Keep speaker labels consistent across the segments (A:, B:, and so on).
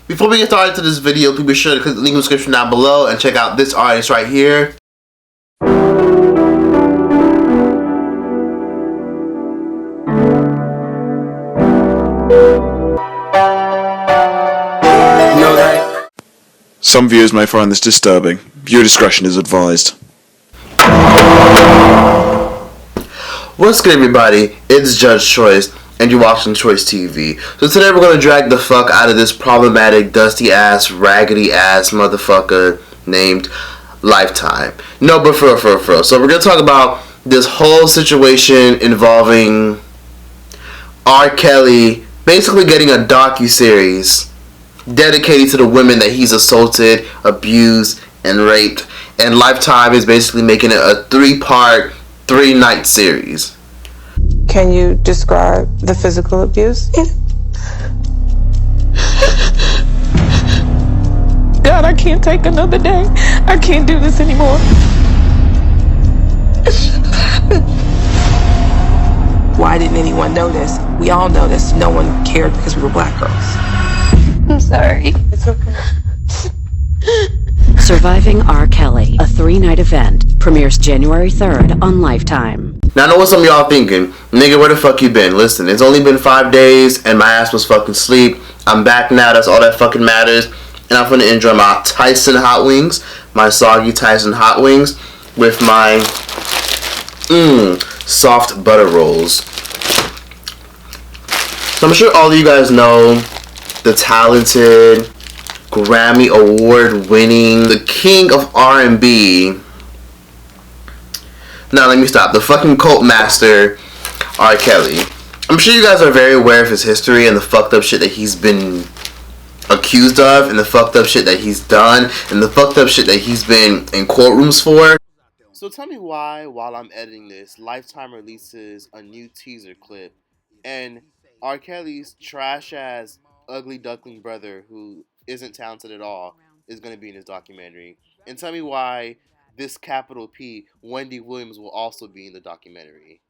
A: Before we get started to this video, please be sure to click the link in the description down below and check out this artist right here.
B: Some viewers may find this disturbing. Viewer discretion is advised.
A: What's good, everybody? It's Judge Choice, and you're watching TROYCETV. So today we're gonna drag the fuck out of this problematic, dusty ass, raggedy ass motherfucker named Lifetime. No, but for real. So we're gonna talk about this whole situation involving R. Kelly basically getting a docu-series dedicated to the women that he's assaulted, abused, and raped. And Lifetime is basically making it a 3-part, 3-night series.
C: Can you describe the physical abuse? God, I can't take another day. I can't do this anymore. Why didn't anyone know this? We all know this. No one cared because we were black girls.
D: I'm sorry.
C: It's okay.
E: Surviving R. Kelly, a 3-night event, premieres January 3rd on Lifetime.
A: Now I know what some of y'all thinking. Nigga, where the fuck you been? Listen, it's only been 5 days and my ass was fucking asleep. I'm back now, that's all that fucking matters. And I'm gonna enjoy my Tyson hot wings, my soggy Tyson hot wings, with my soft butter rolls. So I'm sure all of you guys know the talented, Grammy award winning, the king of R&B. Now let me stop. The fucking cult master, R. Kelly. I'm sure you guys are very aware of his history and the fucked up shit that he's been accused of, and the fucked up shit that he's done, and the fucked up shit that he's been in courtrooms for. So tell me why, while I'm editing this, Lifetime releases a new teaser clip, and R. Kelly's trash-ass, ugly duckling brother, who isn't talented at all, is going to be in his documentary. And tell me why this capital P, Wendy Williams, will also be in the documentary.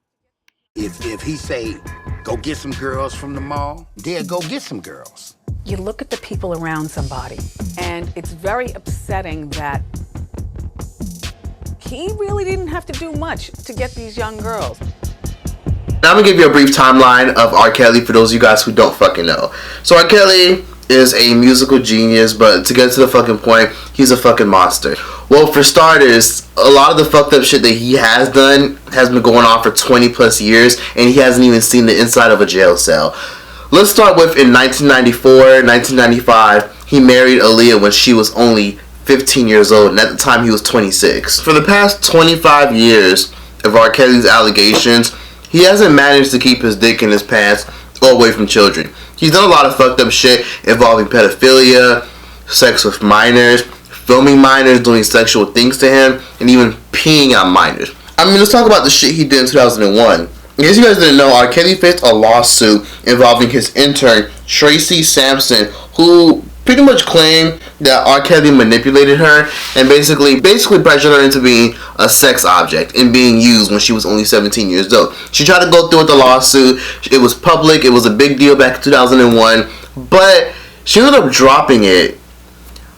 F: If he say, go get some girls from the mall, they'll go get some girls.
G: You look at the people around somebody, and it's very upsetting that he really didn't have to do much to get these young girls.
A: Now I'm going to give you a brief timeline of R. Kelly for those of you guys who don't fucking know. So R. Kelly is a musical genius, but to get to the fucking point, he's a fucking monster. Well, for starters, a lot of the fucked up shit that he has done has been going on for 20 plus years, and he hasn't even seen the inside of a jail cell. Let's start with in 1994, 1995, he married Aaliyah when she was only 15 years old, and at the time he was 26. For the past 25 years of R. Kelly's allegations, he hasn't managed to keep his dick in his pants or away from children. He's done a lot of fucked up shit involving pedophilia, sex with minors, filming minors, doing sexual things to him, and even peeing on minors. I mean, let's talk about the shit he did in 2001. In case you guys didn't know, R. Kelly faced a lawsuit involving his intern, Tracy Sampson, who pretty much claimed that R. Kelly manipulated her and basically pressured her into being a sex object and being used when she was only 17 years old. She tried to go through with the lawsuit. It was public. It was a big deal back in 2001, but she ended up dropping it,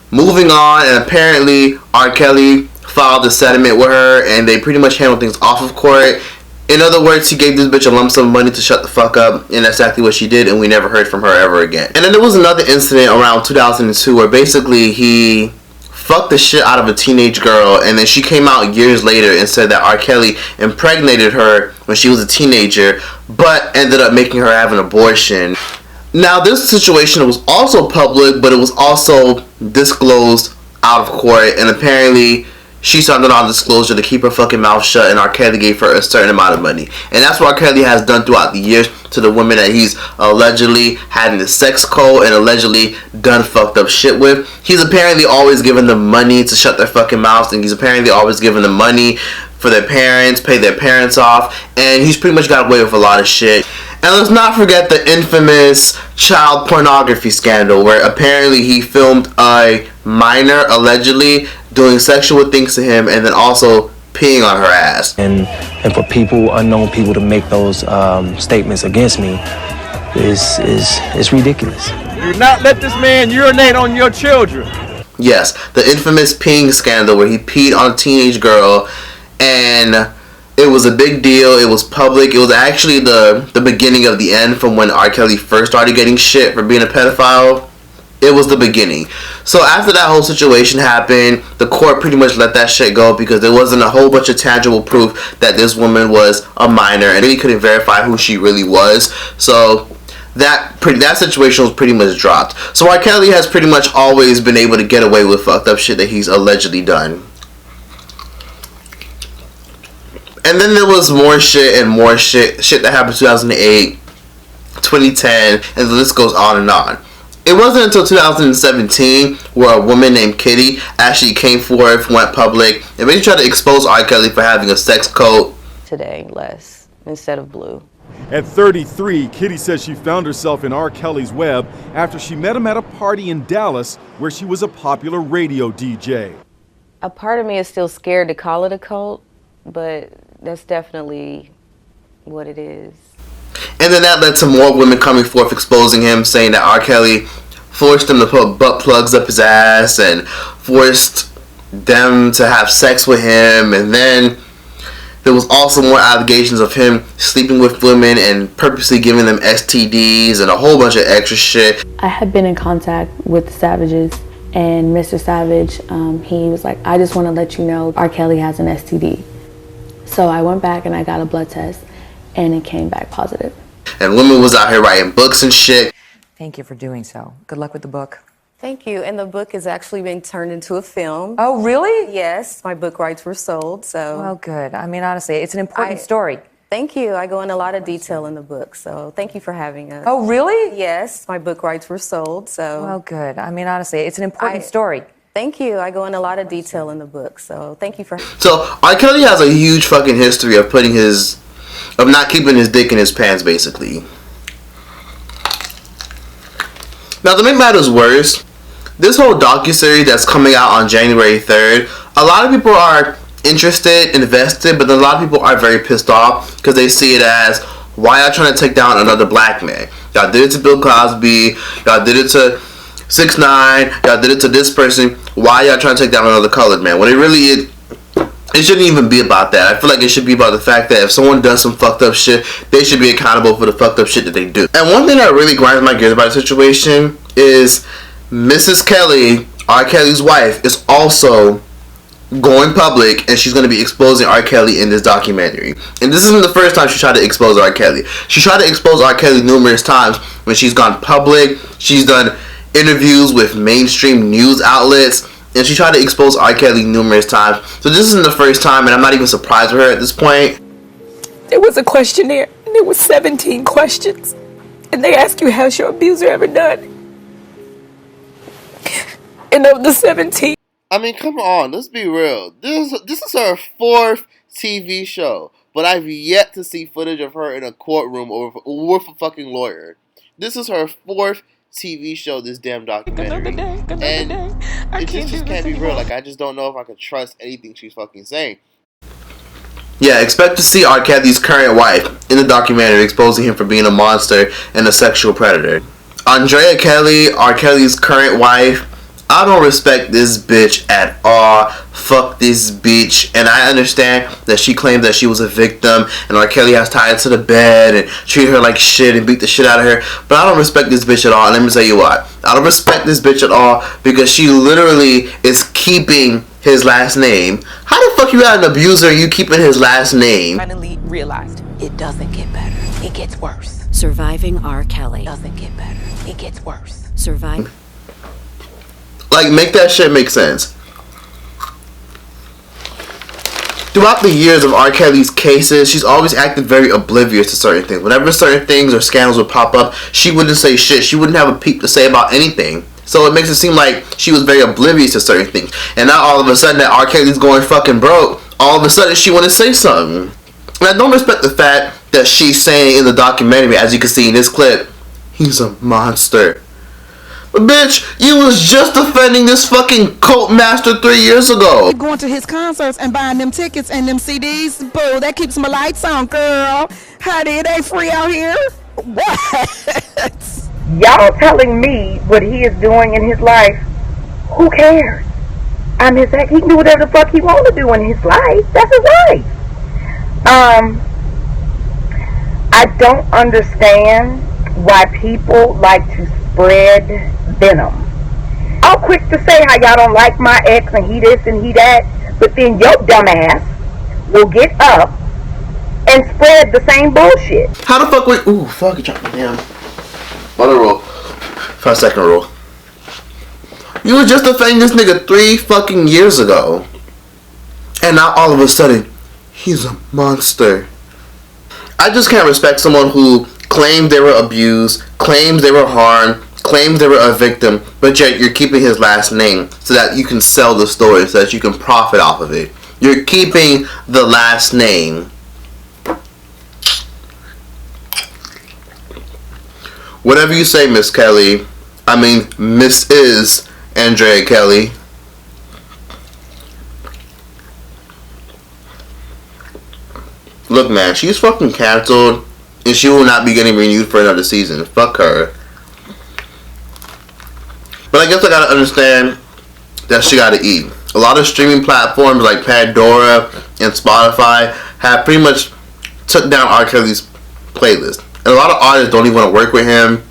A: moving on, and apparently R. Kelly filed a settlement with her and they pretty much handled things off of court. In other words, he gave this bitch a lump sum of money to shut the fuck up, and that's exactly what she did, and we never heard from her ever again. And then there was another incident around 2002 where basically he fucked the shit out of a teenage girl, and then she came out years later and said that R. Kelly impregnated her when she was a teenager, but ended up making her have an abortion. Now, this situation was also public, but it was also disclosed out of court, and apparently she signed a non-disclosure to keep her fucking mouth shut, and R. Kelly gave her a certain amount of money. And that's what R. Kelly has done throughout the years to the women that he's allegedly had in the sex cult and allegedly done fucked up shit with. He's apparently always given them money to shut their fucking mouths, and he's apparently always given them money for their parents, pay their parents off, and he's pretty much got away with a lot of shit. And let's not forget the infamous child pornography scandal where apparently he filmed a minor allegedly doing sexual things to him and then also peeing on her ass.
H: And for people, unknown people, to make those statements against me, is ridiculous.
I: Do not let this man urinate on your children.
A: Yes, the infamous peeing scandal where he peed on a teenage girl, and it was a big deal. It was public. It was actually the beginning of the end from when R. Kelly first started getting shit for being a pedophile. It was the beginning. So after that whole situation happened, the court pretty much let that shit go because there wasn't a whole bunch of tangible proof that this woman was a minor, and they couldn't verify who she really was. So that situation was pretty much dropped. So R. Kelly has pretty much always been able to get away with fucked up shit that he's allegedly done. And then there was more shit and more shit that happened in 2008, 2010, and the list goes on and on. It wasn't until 2017 where a woman named Kitty actually came forth, went public, and basically tried to expose R. Kelly for having a sex cult.
J: Today, less instead of blue.
I: At 33, Kitty says she found herself in R. Kelly's web after she met him at a party in Dallas where she was a popular radio DJ.
J: A part of me is still scared to call it a cult, but that's definitely what it is.
A: And then that led to more women coming forth exposing him, saying that R. Kelly forced him to put butt plugs up his ass and forced them to have sex with him. And then there was also more allegations of him sleeping with women and purposely giving them STDs and a whole bunch of extra shit.
K: I had been in contact with the Savages, and Mr. Savage, he was like, I just want to let you know R. Kelly has an STD. So I went back and I got a blood test, and it came back positive.
A: And women was out here writing books and shit.
L: Thank you for doing so. Good luck with the book.
J: Thank you. And the book is actually being turned into a film.
L: Oh, really?
J: Yes, my book rights were sold, so.
L: Well, good. I mean, honestly, it's an important story.
J: Thank you. I go in a lot of detail in the book, so thank you for having us.
L: Oh, really?
J: Yes, my book rights were sold, so.
L: Well, good. I mean, honestly, it's an important story.
J: Thank you. I go in a lot of detail in the book, so thank you for.
A: So R. Kelly has a huge fucking history of not keeping his dick in his pants, basically. Now, to make matters worse, this whole docuseries that's coming out on January 3rd, a lot of people are interested, invested, but a lot of people are very pissed off because they see it as, why y'all trying to take down another black man? Y'all did it to Bill Cosby, y'all did it to 6ix9ine, y'all did it to this person. Why y'all trying to take down another colored man? When it shouldn't even be about that. I feel like it should be about the fact that if someone does some fucked up shit, they should be accountable for the fucked up shit that they do. And one thing that really grinds my gears about the situation is Mrs. Kelly, R. Kelly's wife, is also going public, and she's going to be exposing R. Kelly in this documentary. And this isn't the first time she tried to expose R. Kelly. She tried to expose R. Kelly numerous times when she's gone public. She's done interviews with mainstream news outlets, and she tried to expose R. Kelly numerous times. So this isn't the first time, and I'm not even surprised with her at this point.
M: There was a questionnaire, and there was 17 questions. And they ask you, has your abuser ever done? And of the 17...
A: I mean, come on, let's be real. This is her 4th TV show, but I've yet to see footage of her in a courtroom with a fucking lawyer. This is her 4th TV show, this damn documentary, and it just can't be real. Like, I just don't know if I can trust anything she's fucking saying. Yeah, expect to see R. Kelly's current wife in the documentary exposing him for being a monster and a sexual predator. Andrea Kelly, R. Kelly's current wife, I don't respect this bitch at all. Fuck this bitch. And I understand that she claimed that she was a victim and R. Kelly has tied her to the bed and treated her like shit and beat the shit out of her. But I don't respect this bitch at all. And let me tell you why. I don't respect this bitch at all because she literally is keeping his last name. How the fuck you got an abuser and you keeping his last name?
C: Finally realized it doesn't get better. It gets worse.
E: Surviving R. Kelly.
C: It doesn't get better. It gets worse.
E: Survive.
A: Like, make that shit make sense. Throughout the years of R. Kelly's cases, she's always acted very oblivious to certain things. Whenever certain things or scandals would pop up, she wouldn't say shit. She wouldn't have a peep to say about anything. So it makes it seem like she was very oblivious to certain things. And now all of a sudden that R. Kelly's going fucking broke, all of a sudden she want to say something. And I don't respect the fact that she's saying in the documentary, as you can see in this clip, he's a monster. But bitch, you was just defending this fucking cult master 3 years ago.
N: Going to his concerts and buying them tickets and them CDs, boo, that keeps my lights on, girl. Honey, it ain't free out here. What?
H: Y'all telling me what he is doing in his life? Who cares? I'm his ex. He can do whatever the fuck he want to do in his life. That's his life. I don't understand why people like to spread venom. All quick to say how y'all don't like my ex and he this and he that, but then your dumb ass will get up and spread the same bullshit.
A: How the fuck would... Ooh, fuck, you dropped me down. Another rule. 5-second rule. You were just defending this nigga 3 fucking years ago. And now all of a sudden, he's a monster. I just can't respect someone who claims they were abused, claims they were harmed, claims they were a victim, but yet you're keeping his last name so that you can sell the story, so that you can profit off of it. You're keeping the last name. Whatever you say, Miss Kelly. I mean, Mrs. Andrea Kelly. Look, man, she's fucking canceled, and she will not be getting renewed for another season. Fuck her. But I guess I gotta understand that she gotta eat. A lot of streaming platforms like Pandora and Spotify have pretty much took down R. Kelly's playlist. And a lot of artists don't even want to work with him.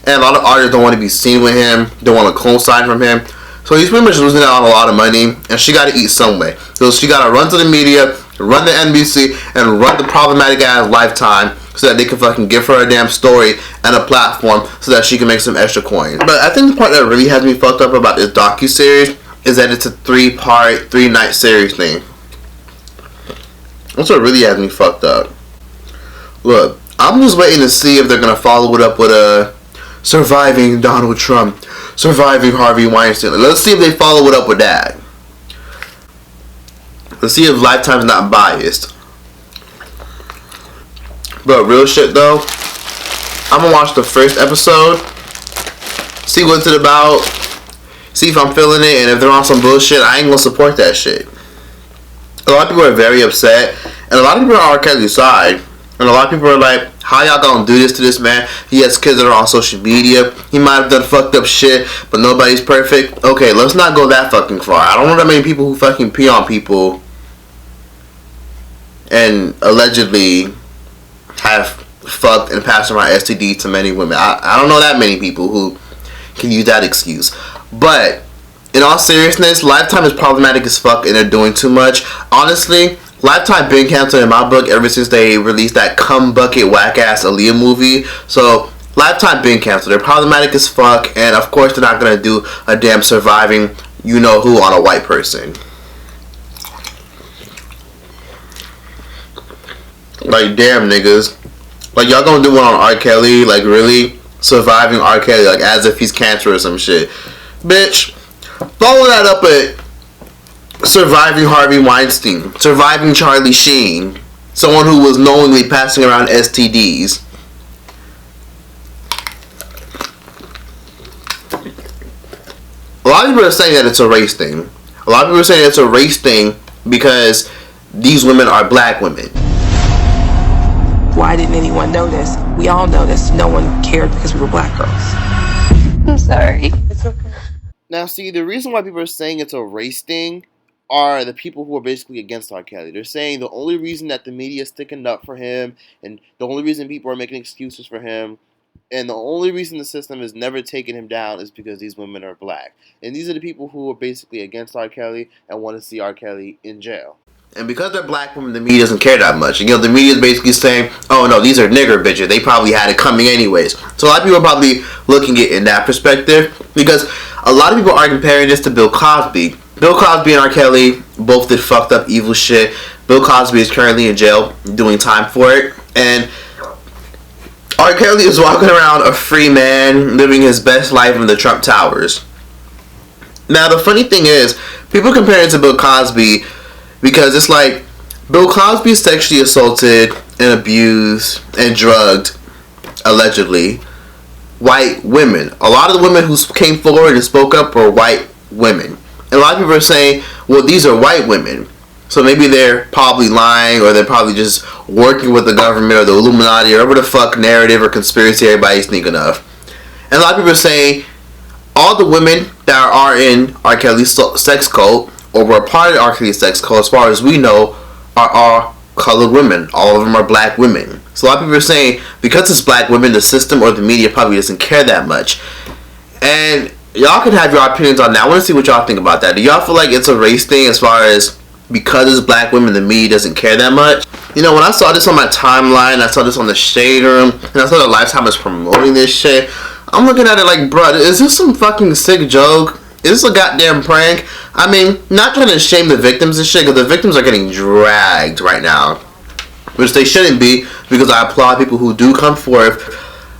A: And a lot of artists don't want to be seen with him. Don't want to co-sign from him. So he's pretty much losing out on a lot of money. And she got to eat some way. So she got to run to the media, run the NBC, and run the problematic ass Lifetime so that they can fucking give her a damn story and a platform so that she can make some extra coin. But I think the part that really has me fucked up about this docuseries is that it's a 3-part, 3-night series thing. That's what really has me fucked up. Look, I'm just waiting to see if they're going to follow it up with a surviving Donald Trump, surviving Harvey Weinstein. Let's see if they follow it up with that. Let's see if Lifetime's not biased. But real shit though, I'm gonna watch the first episode, see what it's about, see if I'm feeling it, and if they're on some bullshit, I ain't gonna support that shit. A lot of people are very upset, and a lot of people are on R. Kelly's side. And a lot of people are like, how y'all gonna do this to this man? He has kids that are on social media. He might have done fucked up shit, but nobody's perfect. Okay, let's not go that fucking far. I don't know that many people who fucking pee on people and allegedly have fucked and passed around STD to many women. I don't know that many people who can use that excuse. But in all seriousness, Lifetime is problematic as fuck and they're doing too much. Honestly, Lifetime been canceled in my book ever since they released that cum bucket whack ass Aaliyah movie. So Lifetime been canceled. They're problematic as fuck, and of course they're not gonna do a damn surviving you know who on a white person. Like damn niggas. Like y'all gonna do one on R. Kelly? Like really? Surviving R. Kelly, like as if he's cancer or some shit. Bitch, follow that up with surviving Harvey Weinstein, surviving Charlie Sheen, someone who was knowingly passing around STDs. A lot of people are saying that it's a race thing. A lot of people are saying it's a race thing because these women are black women.
C: Why didn't anyone notice? We all noticed. No one cared because we were black girls.
D: I'm sorry.
C: It's okay.
A: Now see, the reason why people are saying it's a race thing are the people who are basically against R. Kelly. They're saying the only reason that the media is sticking up for him, and the only reason people are making excuses for him, and the only reason the system is never taking him down is because these women are black. And these are the people who are basically against R. Kelly and want to see R. Kelly in jail. And because they're black women, the media doesn't care that much. And, you know, the media is basically saying, oh no, these are nigger bitches. They probably had it coming anyways. So a lot of people are probably looking at it in that perspective, because a lot of people are comparing this to Bill Cosby. Bill Cosby and R. Kelly both did fucked up evil shit. Bill Cosby is currently in jail doing time for it. And R. Kelly is walking around a free man, living his best life in the Trump Towers. Now the funny thing is, people compare it to Bill Cosby because it's like Bill Cosby sexually assaulted and abused and drugged, allegedly, white women. A lot of the women who came forward and spoke up were white women. And a lot of people are saying, well, these are white women. So maybe they're probably lying, or they're probably just working with the government or the Illuminati or whatever the fuck narrative or conspiracy everybody's thinking of. And a lot of people are saying all the women that are in R. Kelly's sex cult or were a part of R. Kelly's sex cult, as far as we know, are all colored women. All of them are black women. So a lot of people are saying because it's black women, the system or the media probably doesn't care that much. And y'all can have your opinions on that. I want to see what y'all think about that. Do y'all feel like it's a race thing as far as because it's black women, the media doesn't care that much? You know, when I saw this on my timeline, I saw this on the Shade Room, and I saw that Lifetime is promoting this shit, I'm looking at it like, bro, is this some fucking sick joke? Is this a goddamn prank? I mean, not trying to shame the victims and shit, because the victims are getting dragged right now, which they shouldn't be, because I applaud people who do come forth,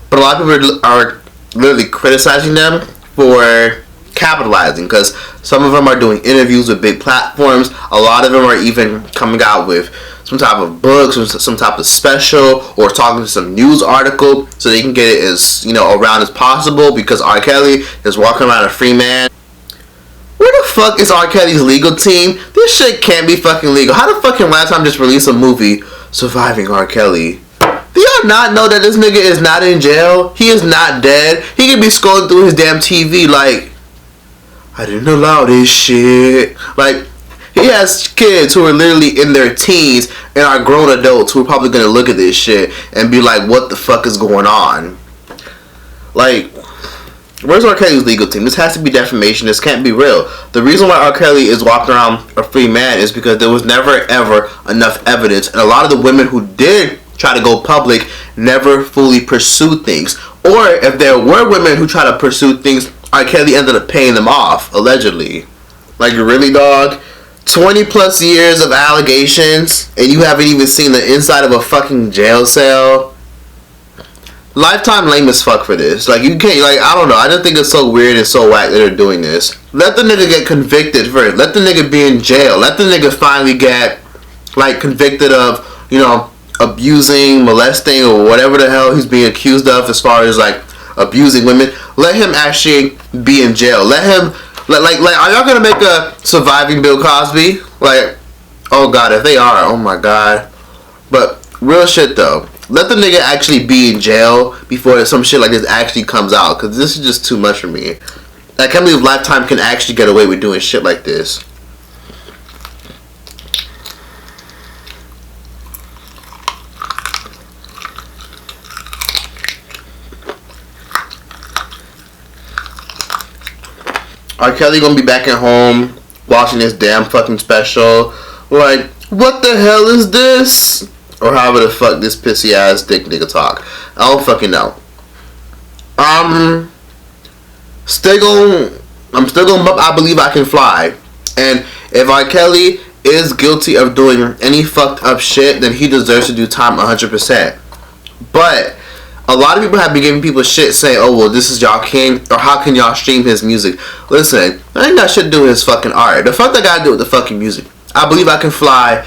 A: but a lot of people are literally criticizing them for capitalizing, because some of them are doing interviews with big platforms. A lot of them are even coming out with some type of books or some type of special, or talking to some news article so they can get it as, you know, around as possible, because R. Kelly is walking around a free man. Where the fuck is R. Kelly's legal team? This shit can't be fucking legal. How the fucking Lifetime just released a movie, Surviving R. Kelly? Do y'all not know that this nigga is not in jail? He is not dead. He could be scrolling through his damn TV like, I didn't allow this shit. Like, he has kids who are literally in their teens and are grown adults who are probably gonna look at this shit and be like, what the fuck is going on? Like, where's R. Kelly's legal team? This has to be defamation. This can't be real. The reason why R. Kelly is walking around a free man is because there was never ever enough evidence, and a lot of the women who did try to go public never fully pursued things. Or if there were women who tried to pursue things, R. Kelly ended up paying them off, allegedly. Like, really, dog? 20 plus years of allegations, and you haven't even seen the inside of a fucking jail cell? Lifetime lame as fuck for this. Like, you can't, like, I don't know. I just think it's so weird and so whack that they're doing this. Let the nigga get convicted first. Let the nigga be in jail. Let the nigga finally get, like, convicted of, you know, abusing, molesting, or whatever the hell he's being accused of as far as, like, abusing women. Let him actually be in jail. Let him, like, are y'all gonna make a Surviving Bill Cosby? Like, oh god, if they are, oh my god. But real shit though, let the nigga actually be in jail before some shit like this actually comes out, because this is just too much for me. I can't believe Lifetime can actually get away with doing shit like this. R. Kelly gonna be back at home watching this damn fucking special. Like, what the hell is this? Or however the fuck this pissy ass dick nigga talk. I don't fucking know. I'm still gonna I Believe I Can Fly. And if R. Kelly is guilty of doing any fucked up shit, then he deserves to do time 100%. But a lot of people have been giving people shit saying, oh, well, this is y'all king, or how can y'all stream his music? Listen, I ain't got shit to do with his fucking art. The fuck that got to do with the fucking music? I Believe I Can Fly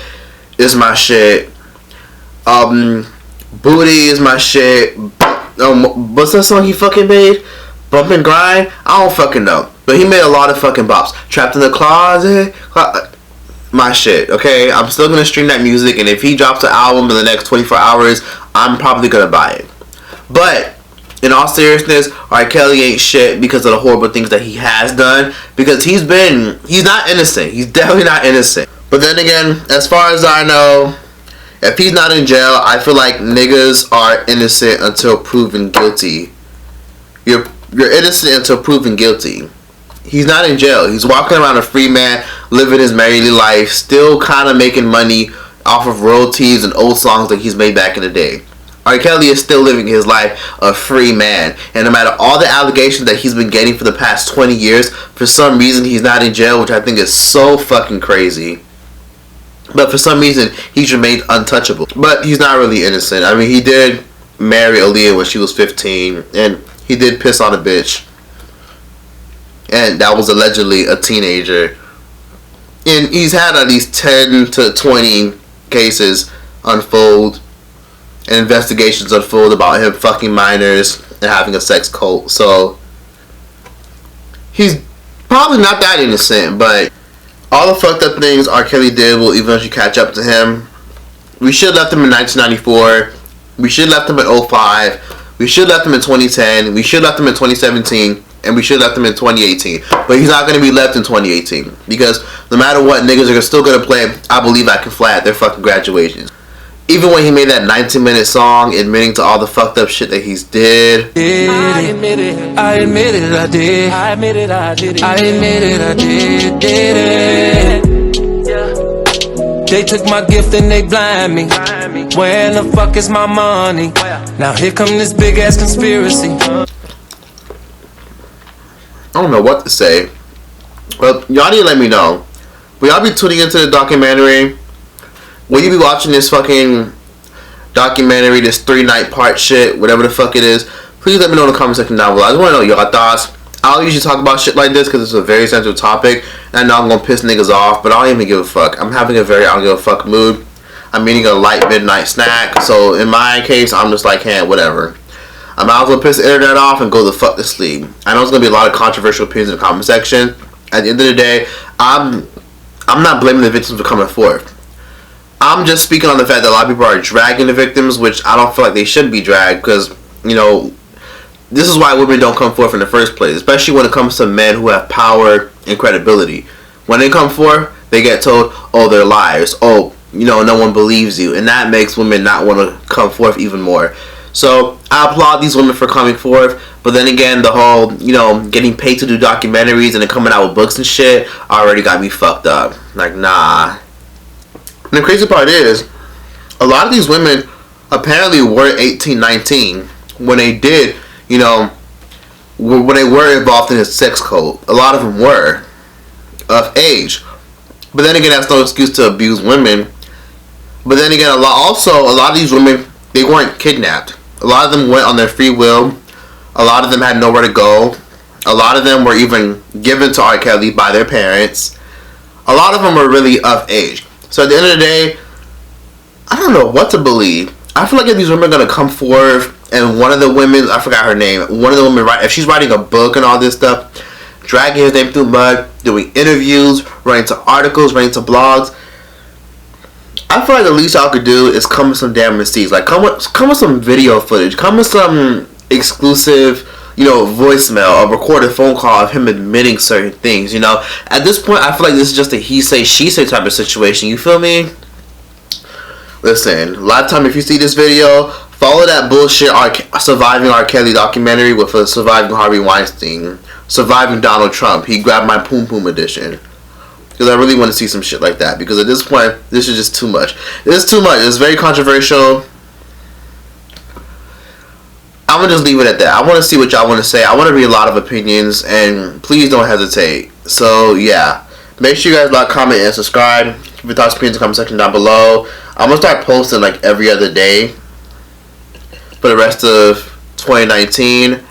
A: is my shit. Booty is my shit. What's that song he fucking made? Bump and Grind? I don't fucking know. But he made a lot of fucking bops. Trapped in the Closet. My shit, okay? I'm still gonna stream that music, and if he drops an album in the next 24 hours, I'm probably gonna buy it. But in all seriousness, R. Kelly ain't shit because of the horrible things that he has done. Because he's not innocent. He's definitely not innocent. But then again, as far as I know, if he's not in jail, I feel like niggas are innocent until proven guilty. You're innocent until proven guilty. He's not in jail. He's walking around a free man, living his merry life, still kind of making money off of royalties and old songs that he's made back in the day. R. Kelly is still living his life a free man, and no matter all the allegations that he's been getting for the past 20 years, for some reason he's not in jail, which I think is so fucking crazy. But for some reason he's remained untouchable. But he's not really innocent. I mean, he did marry Aaliyah when she was 15, and he did piss on a bitch, and that was allegedly a teenager. And he's had at least 10 to 20 cases unfold and investigations unfold about him fucking minors and having a sex cult. So he's probably not that innocent, but all the fucked up things R. Kelly did will eventually catch up to him. We should have left him in 1994. We should have left him in 05. We should have left him in 2010. We should have left him in 2017. And we should have left him in 2018. But he's not going to be left in 2018. Because no matter what, niggas are still going to play I Believe I Can Fly at their fucking graduations. Even when he made that 19-minute song admitting to all the fucked up shit that he's did.
O: I admit it, I admit it, I did. I admit it, I did it. I admit it, I did it. They took my gift and they blind me. Where in the fuck is my money? Now here come this big ass conspiracy.
A: I don't know what to say. Well, y'all need to let me know. Will y'all be tuning into the documentary? Will you be watching this fucking documentary, this 3-night part shit, whatever the fuck it is? Please let me know in the comment section down below. I just want to know y'all thoughts. I don't usually talk about shit like this because it's a very sensitive topic. And I know I'm going to piss niggas off, but I don't even give a fuck. I'm having a very I don't give a fuck mood. I'm eating a light midnight snack. So in my case, I'm just like, hey, whatever. I might as well piss the internet off and go the fuck to sleep. I know there's going to be a lot of controversial opinions in the comment section. At the end of the day, I'm not blaming the victims for coming forth. I'm just speaking on the fact that a lot of people are dragging the victims, which I don't feel like they should be dragged because, you know, this is why women don't come forth in the first place, especially when it comes to men who have power and credibility. When they come forth, they get told, oh, they're liars. Oh, you know, no one believes you. And that makes women not want to come forth even more. So I applaud these women for coming forth. But then again, the whole, you know, getting paid to do documentaries and then coming out with books and shit already got me fucked up. Like, nah. And the crazy part is, a lot of these women apparently were 18, 19 when they did, you know, when they were involved in a sex cult. A lot of them were of age. But then again, that's no excuse to abuse women. But then again, a lot of these women, they weren't kidnapped. A lot of them went on their free will. A lot of them had nowhere to go. A lot of them were even given to R. Kelly by their parents. A lot of them were really of age. So at the end of the day, I don't know what to believe. I feel like if these women are going to come forth and one of the women, I forgot her name, one of the women, if she's writing a book and all this stuff, dragging his name through mud, doing interviews, writing to articles, writing to blogs, I feel like the least y'all could do is come with some damn receipts. Like, come with some video footage. Come with some exclusive, you know, voicemail or recorded phone call of him admitting certain things, you know. At this point, I feel like this is just a he say, she say type of situation. You feel me? Listen, a lot of time if you see this video, follow that bullshit Surviving R. Kelly documentary with a Surviving Harvey Weinstein, Surviving Donald Trump. He grabbed my poom poom edition. Because I really want to see some shit like that. Because at this point, this is just too much. This is too much. It's very controversial. I'm going to just leave it at that. I want to see what y'all want to say. I want to read a lot of opinions. And please don't hesitate. So, yeah. Make sure you guys like, comment, and subscribe. Keep your thoughts, opinions in the comment section down below. I'm going to start posting like every other day for the rest of 2019.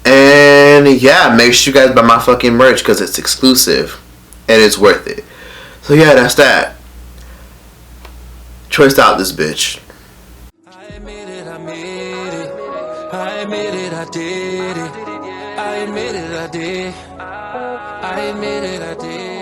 A: And, yeah. Make sure you guys buy my fucking merch because it's exclusive. And it's worth it. So yeah, that's that. Choice out this bitch.
O: I admit it, I made it. I admit it, I did it. I admit it, I did. I admit it, I did.